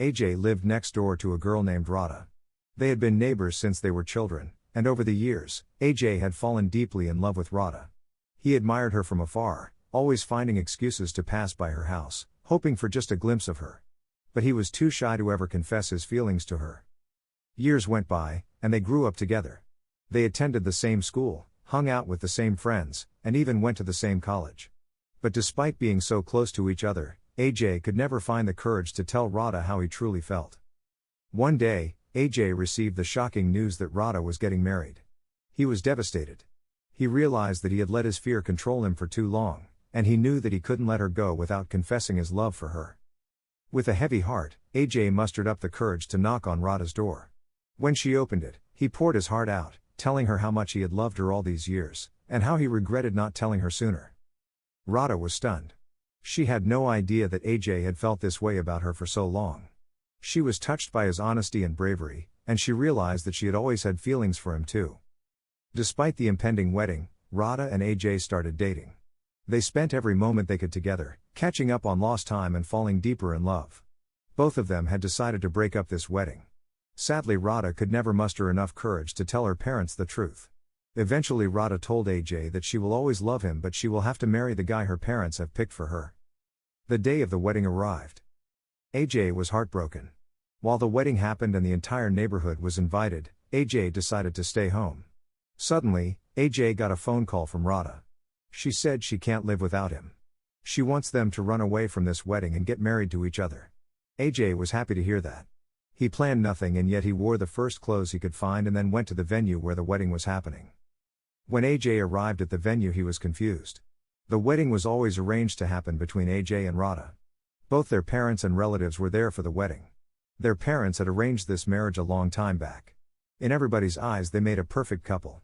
AJ lived next door to a girl named Radha. They had been neighbors since they were children, and over the years, AJ had fallen deeply in love with Radha. He admired her from afar, always finding excuses to pass by her house, hoping for just a glimpse of her. But he was too shy to ever confess his feelings to her. Years went by, and they grew up together. They attended the same school, hung out with the same friends, and even went to the same college. But despite being so close to each other, AJ could never find the courage to tell Radha how he truly felt. One day, AJ received the shocking news that Radha was getting married. He was devastated. He realized that he had let his fear control him for too long, and he knew that he couldn't let her go without confessing his love for her. With a heavy heart, AJ mustered up the courage to knock on Radha's door. When she opened it, he poured his heart out, telling her how much he had loved her all these years, and how he regretted not telling her sooner. Radha was stunned. She had no idea that AJ had felt this way about her for so long. She was touched by his honesty and bravery, and she realized that she had always had feelings for him too. Despite the impending wedding, Radha and AJ started dating. They spent every moment they could together, catching up on lost time and falling deeper in love. Both of them had decided to break up this wedding. Sadly, Radha could never muster enough courage to tell her parents the truth. Eventually, Radha told AJ that she will always love him, but she will have to marry the guy her parents have picked for her. The day of the wedding arrived. AJ was heartbroken. While the wedding happened and the entire neighborhood was invited, AJ decided to stay home. Suddenly, AJ got a phone call from Radha. She said she can't live without him. She wants them to run away from this wedding and get married to each other. AJ was happy to hear that. He planned nothing, and yet he wore the first clothes he could find and then went to the venue where the wedding was happening. When AJ arrived at the venue, he was confused. The wedding was always arranged to happen between AJ and Radha. Both their parents and relatives were there for the wedding. Their parents had arranged this marriage a long time back. In everybody's eyes, they made a perfect couple.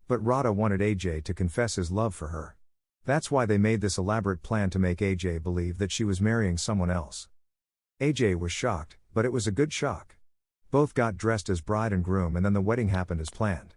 But Radha wanted AJ to confess his love for her. That's why they made this elaborate plan to make AJ believe that she was marrying someone else. AJ was shocked, but it was a good shock. Both got dressed as bride and groom, and then the wedding happened as planned.